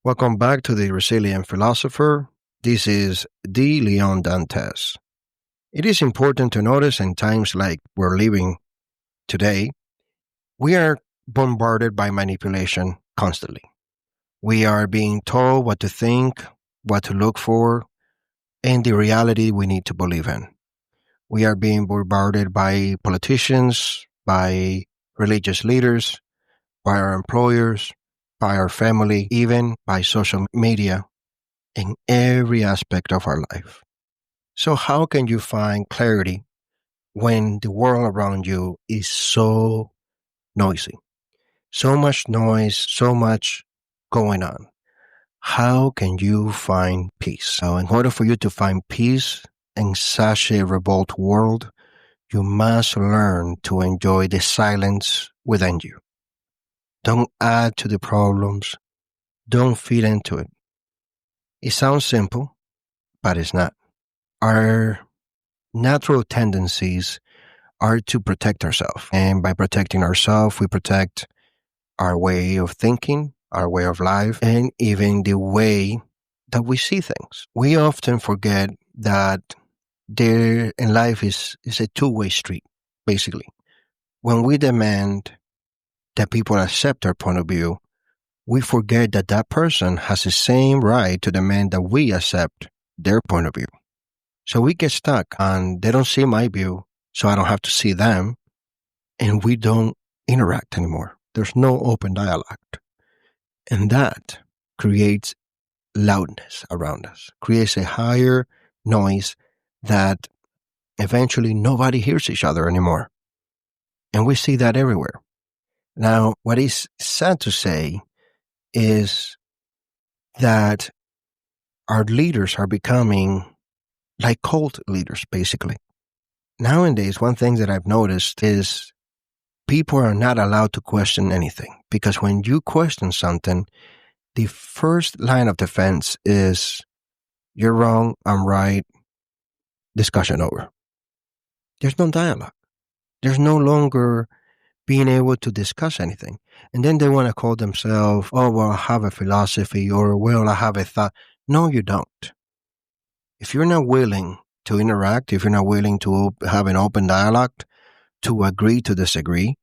Welcome back to the Resilient Philosopher. This is the Leon Dantes. It is important to notice in times like we're living today, we are bombarded by manipulation constantly. We are being told what to think, what to look for, and the reality we need to believe in. We are being bombarded by politicians, by religious leaders, by our employers, by our family, even by social media in every aspect of our life. So, how can you find clarity when the world around you is so noisy? So much noise, so much going on. How can you find peace? So, in order for you to find peace in such a revolt world, you must learn to enjoy the silence within you. Don't add to the problems. Don't feed into it. It sounds simple, but it's not. Our natural tendencies are to protect ourselves. And by protecting ourselves, we protect our way of thinking, our way of life, and even the way that we see things. We often forget that there in life is a two-way street, basically. When we demand that people accept our point of view, we forget that that person has the same right to demand that we accept their point of view. So we get stuck on they don't see my view, so I don't have to see them, and we don't interact anymore. There's no open dialogue. And that creates loudness around us, creates a higher noise that eventually nobody hears each other anymore. And we see that everywhere. Now, what is sad to say is that our leaders are becoming like cult leaders, basically. Nowadays, one thing that I've noticed is people are not allowed to question anything, because when you question something, the first line of defense is, you're wrong, I'm right, discussion over. There's no dialogue. There's no longer being able to discuss anything. And then they want to call themselves, oh, well, I have a philosophy, or, well, I have a thought. No, you don't. If you're not willing to interact, if you're not willing to have an open dialogue, to agree to disagree,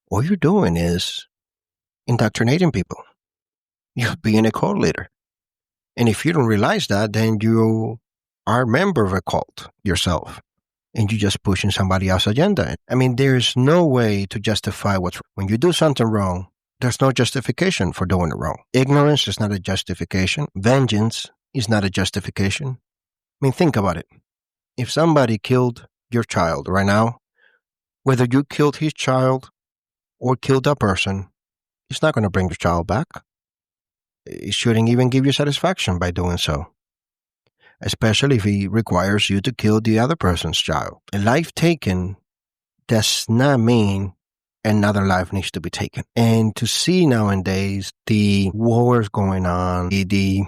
all you're doing is indoctrinating people. You're being a cult leader. And if you don't realize that, then you are a member of a cult yourself. And you're just pushing somebody else's agenda. I mean, there's no way to justify what's wrong. When you do something wrong, there's no justification for doing it wrong. Ignorance is not a justification. Vengeance is not a justification. I mean, think about it. If somebody killed your child right now, whether you killed his child or killed that person, it's not going to bring your child back. It shouldn't even give you satisfaction by doing so, especially if it requires you to kill the other person's child. A life taken does not mean another life needs to be taken. And to see nowadays the wars going on, the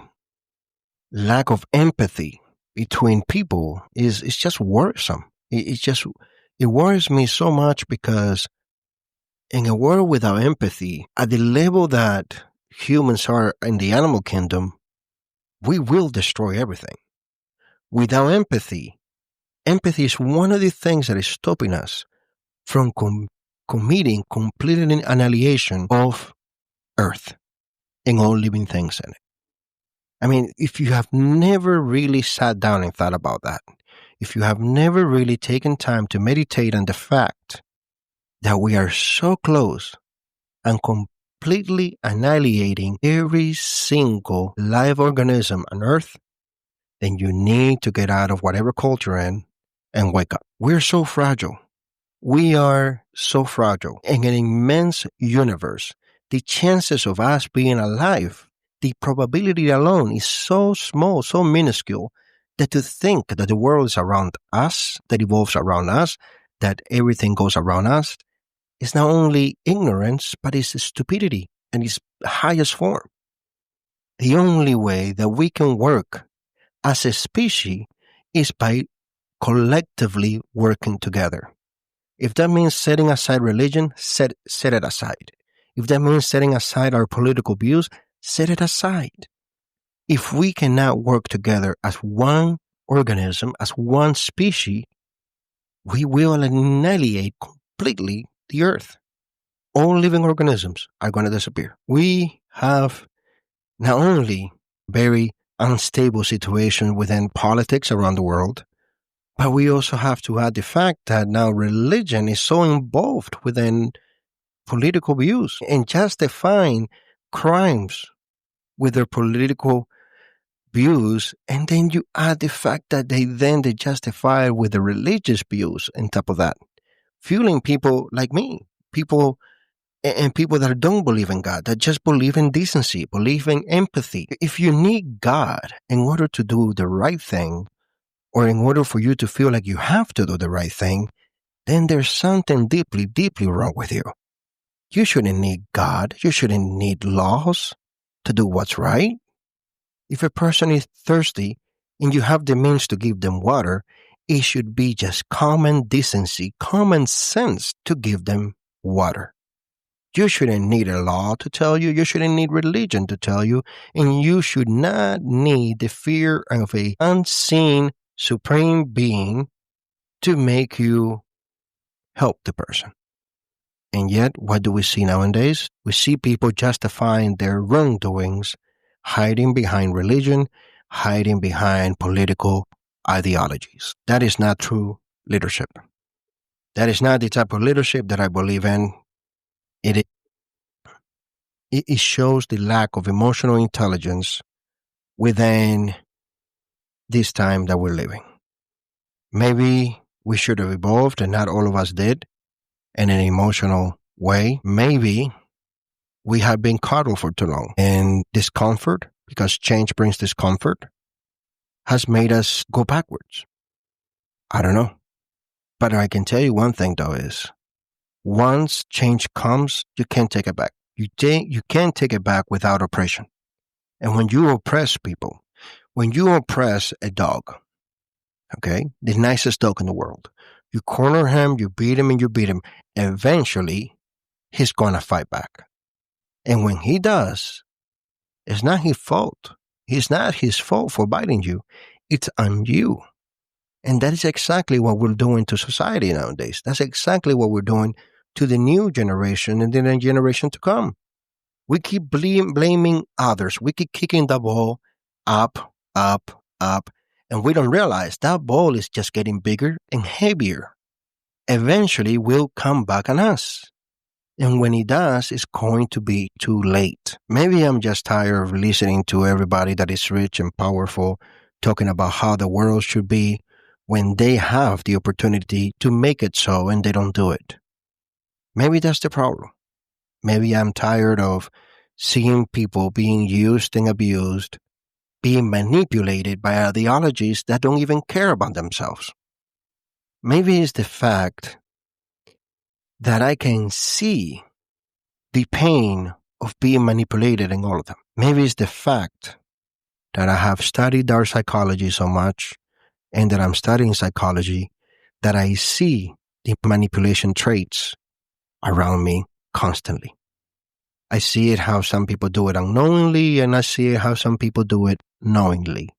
lack of empathy between people is just worrisome. It worries me so much, because in a world without empathy, at the level that humans are in the animal kingdom, we will destroy everything. Without empathy is one of the things that is stopping us from committing complete annihilation of Earth and all living things in it. I mean, if you have never really sat down and thought about that, if you have never really taken time to meditate on the fact that we are so close and completely annihilating every single live organism on Earth, then you need to get out of whatever cult you're in and wake up. We're so fragile. We are so fragile. In an immense universe, the chances of us being alive, the probability alone is so small, so minuscule, that to think that the world is around us, that evolves around us, that everything goes around us, is not only ignorance, but it's stupidity in its highest form. The only way that we can work as a species is by collectively working together. If that means setting aside religion, set it aside. If that means setting aside our political views, set it aside. If we cannot work together as one organism, as one species, we will annihilate completely the earth. All living organisms are going to disappear. We have not only very unstable situation within politics around the world, but we also have to add the fact that now religion is so involved within political views and justifying crimes with their political views. And then you add the fact that they justify it with the religious views on top of that, fueling people like me, people and people that don't believe in God, that just believe in decency, believe in empathy. If you need God in order to do the right thing, or in order for you to feel like you have to do the right thing, then there's something deeply, deeply wrong with you. You shouldn't need God. You shouldn't need laws to do what's right. If a person is thirsty and you have the means to give them water, it should be just common decency, common sense to give them water. You shouldn't need a law to tell you. You shouldn't need religion to tell you. And you should not need the fear of an unseen supreme being to make you help the person. And yet, what do we see nowadays? We see people justifying their wrongdoings, hiding behind religion, hiding behind political ideologies. That is not true leadership. That is not the type of leadership that I believe in. It shows the lack of emotional intelligence within this time that we're living. Maybe we should have evolved, and not all of us did, in an emotional way. Maybe we have been coddled for too long, and discomfort, because change brings discomfort, has made us go backwards. I don't know. But I can tell you one thing, though, is once change comes, you can't take it back. You can't take it back without oppression. And when you oppress people, when you oppress a dog, okay, the nicest dog in the world, you corner him, you beat him, and you beat him, eventually he's going to fight back. And when he does, it's not his fault. It's not his fault for biting you. It's on you. And that is exactly what we're doing to society nowadays. That's exactly what we're doing to the new generation and the generation to come. We keep blaming others. We keep kicking the ball up, up, up. And we don't realize that ball is just getting bigger and heavier. Eventually, will come back on us. And when it does, it's going to be too late. Maybe I'm just tired of listening to everybody that is rich and powerful talking about how the world should be when they have the opportunity to make it so and they don't do it. Maybe that's the problem. Maybe I'm tired of seeing people being used and abused, being manipulated by ideologies that don't even care about themselves. Maybe it's the fact that I can see the pain of being manipulated in all of them. Maybe it's the fact that I have studied dark psychology so much and that I'm studying psychology that I see the manipulation traits around me constantly. I see it how some people do it unknowingly, and I see how some people do it knowingly.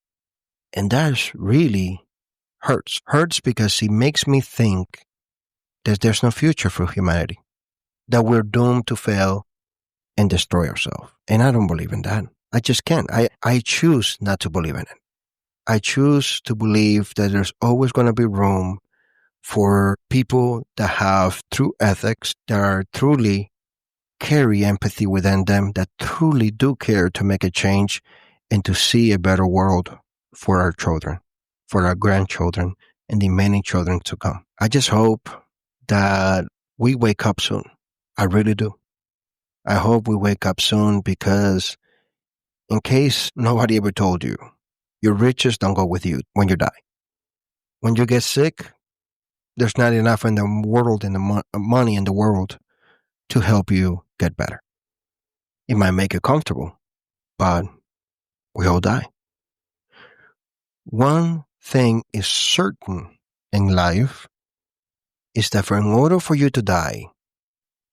And that really hurts. Hurts because it makes me think that there's no future for humanity, that we're doomed to fail and destroy ourselves. And I don't believe in that. I just can't. I choose not to believe in it. I choose to believe that there's always going to be room for people that have true ethics, that are truly carry empathy within them, that truly do care to make a change and to see a better world for our children, for our grandchildren, and the many children to come. I just hope that we wake up soon. I really do. I hope we wake up soon, because in case nobody ever told you, your riches don't go with you when you die. When you get sick, there's not enough in the world and the money in the world to help you get better. It might make you comfortable, but we all die. One thing is certain in life is that in order for you to die,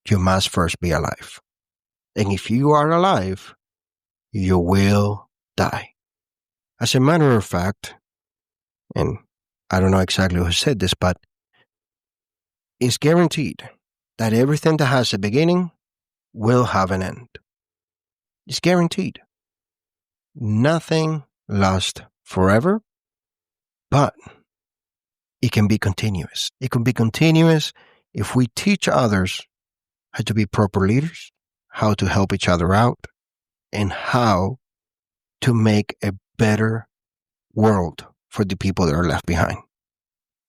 you must first be alive. And if you are alive, you will die. As a matter of fact, and I don't know exactly who said this, but it's guaranteed that everything that has a beginning will have an end. It's guaranteed. Nothing lasts forever, but it can be continuous. It can be continuous if we teach others how to be proper leaders, how to help each other out, and how to make a better world for the people that are left behind.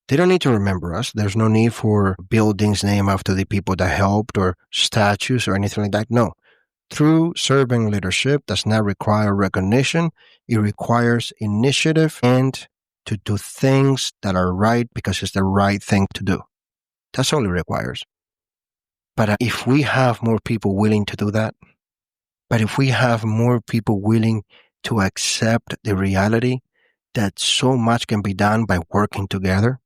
They don't need to remember us. There's no need for buildings named after the people that helped or statues or anything like that. No. True serving leadership does not require recognition. It requires initiative and to do things that are right because it's the right thing to do. That's all it requires. But if we have more people willing to do that, but if we have more people willing to accept the reality that so much can be done by working together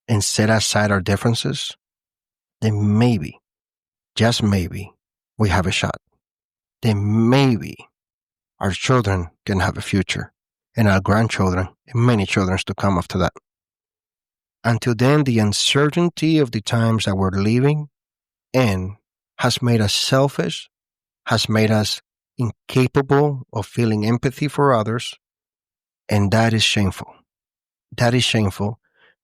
and set aside our differences, then maybe, just maybe, we have a shot. Then maybe our children can have a future, and our grandchildren, and many children to come after that. Until then, the uncertainty of the times that we're living in has made us selfish, has made us incapable of feeling empathy for others, and that is shameful. That is shameful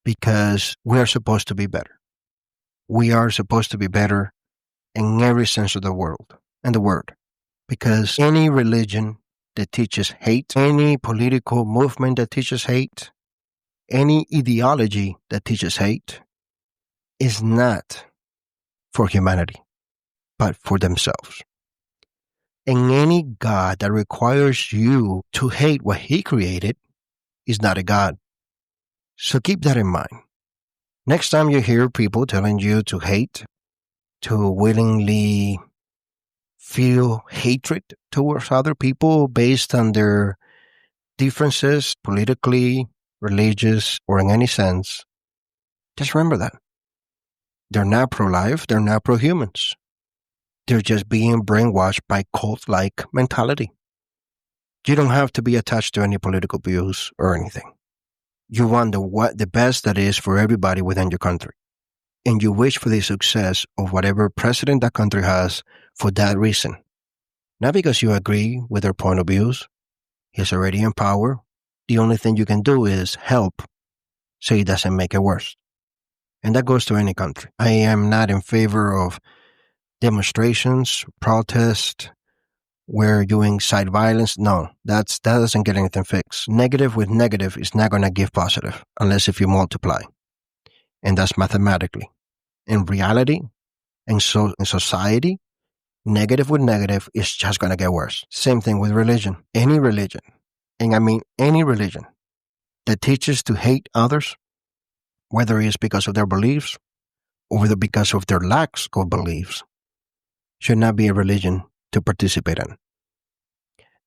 because we are supposed to be better. We are supposed to be better in every sense of the world and the word. Because any religion that teaches hate, any political movement that teaches hate, any ideology that teaches hate is not for humanity, but for themselves. And any God that requires you to hate what he created is not a God. So keep that in mind. Next time you hear people telling you to hate, to willingly feel hatred towards other people based on their differences, politically, religious, or in any sense, just remember that. They're not pro-life, they're not pro-humans. They're just being brainwashed by cult-like mentality. You don't have to be attached to any political views or anything. You want the best that is for everybody within your country. And you wish for the success of whatever president that country has for that reason. Not because you agree with their point of views. He's already in power. The only thing you can do is help so he doesn't make it worse. And that goes to any country. I am not in favor of demonstrations, protests, where you incite violence. No, that doesn't get anything fixed. Negative with negative is not going to give positive unless if you multiply. And that's mathematically. In reality, in society, negative with negative is just going to get worse. Same thing with religion. Any religion, and I mean any religion, that teaches to hate others, whether it's because of their beliefs or whether because of their lacks of beliefs, should not be a religion to participate in.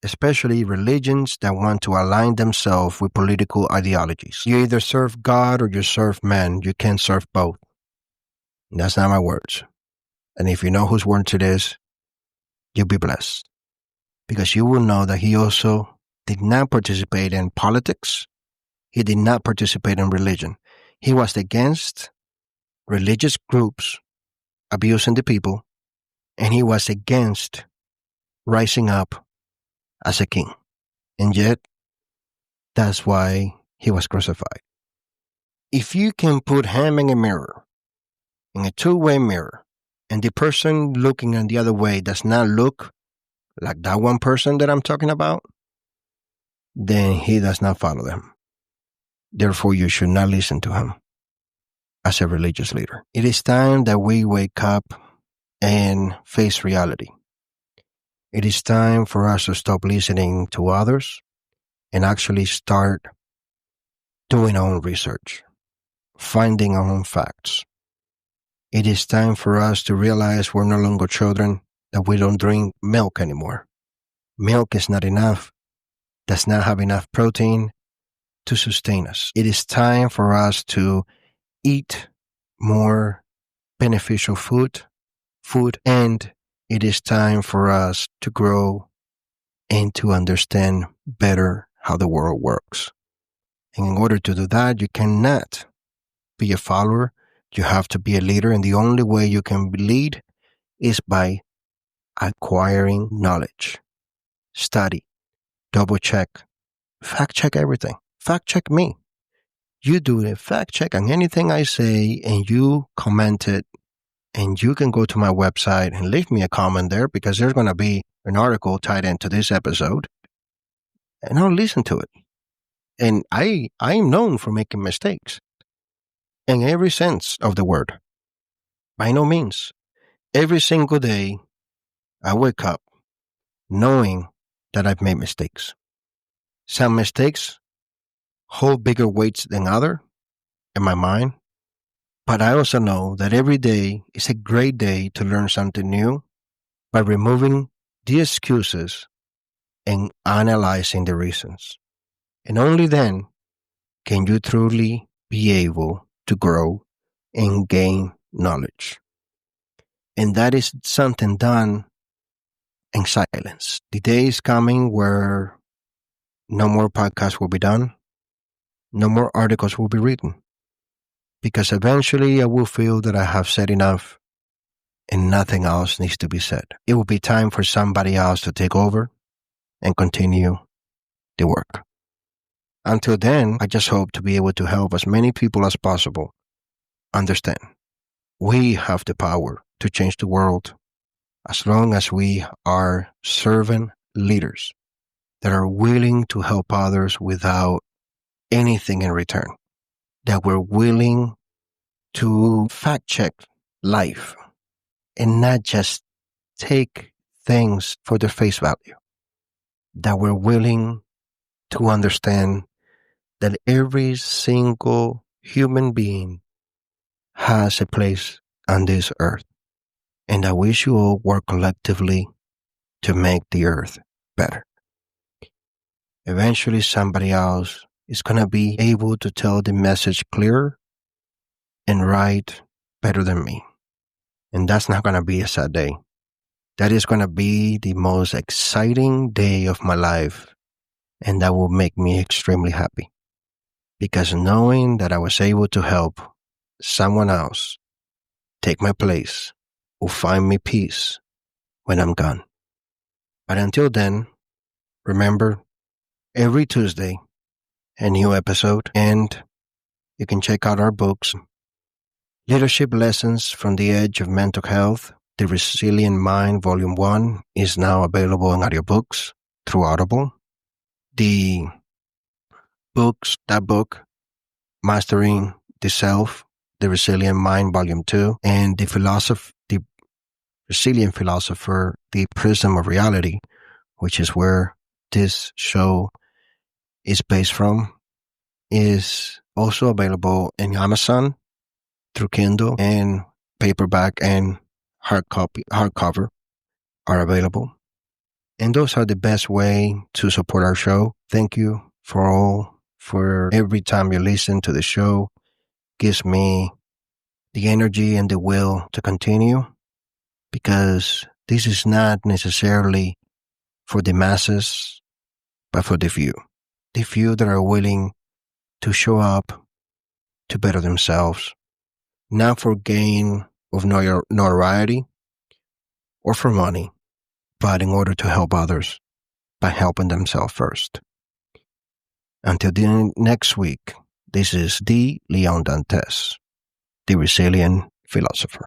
Especially religions that want to align themselves with political ideologies. You either serve God or you serve man. You can't serve both. And that's not my words. And if you know whose words it is, you'll be blessed. Because you will know that he also did not participate in politics. He did not participate in religion. He was against religious groups abusing the people, and he was against rising up as a king. And yet, that's why he was crucified. If you can put him in a mirror, in a two-way mirror, and the person looking in the other way does not look like that one person that I'm talking about, then he does not follow them. Therefore, you should not listen to him as a religious leader. It is time that we wake up and face reality. It is time for us to stop listening to others and actually start doing our own research, finding our own facts. It is time for us to realize we're no longer children, that we don't drink milk anymore. Milk is not enough, does not have enough protein to sustain us. It is time for us to eat more beneficial food, and it is time for us to grow and to understand better how the world works. And in order to do that, you cannot be a follower. You have to be a leader. And the only way you can lead is by acquiring knowledge. Study, double check, fact check everything. Fact check me. You do a fact check on anything I say and you comment it. And you can go to my website and leave me a comment there because there's going to be an article tied into this episode. And I'll listen to it. And I am known for making mistakes in every sense of the word. By no means. Every single day, I wake up knowing that I've made mistakes. Some mistakes hold bigger weights than others in my mind. But I also know that every day is a great day to learn something new by removing the excuses and analyzing the reasons. And only then can you truly be able to grow and gain knowledge. And that is something done in silence. The day is coming where no more podcasts will be done, no more articles will be written, because eventually I will feel that I have said enough and nothing else needs to be said. It will be time for somebody else to take over and continue the work. Until then, I just hope to be able to help as many people as possible understand we have the power to change the world as long as we are servant leaders that are willing to help others without anything in return, that we're willing to fact check life and not just take things for their face value, that we're willing to understand that every single human being has a place on this earth, and that we should all work collectively to make the earth better. Eventually, somebody else is going to be able to tell the message clearer and write better than me. And that's not going to be a sad day. That is going to be the most exciting day of my life, and that will make me extremely happy. Because knowing that I was able to help someone else take my place will find me peace when I'm gone. But until then, remember, every Tuesday, a new episode, and you can check out our books. Leadership Lessons from the Edge of Mental Health, The Resilient Mind, Volume 1, is now available in audiobooks through Audible. That book, Mastering the Self, The Resilient Mind, Volume 2, and the Resilient Philosopher, The Prism of Reality, which is where this show is based from, is also available in Amazon through Kindle, and paperback and hardcover are available. And those are the best way to support our show. Thank you for every time you listen to the show. Gives me the energy and the will to continue, because this is not necessarily for the masses, but for the few that are willing to show up to better themselves, not for gain of notoriety or for money, but in order to help others by helping themselves first. Until the next week, this is D. Leon Dantes, the Resilient Philosopher.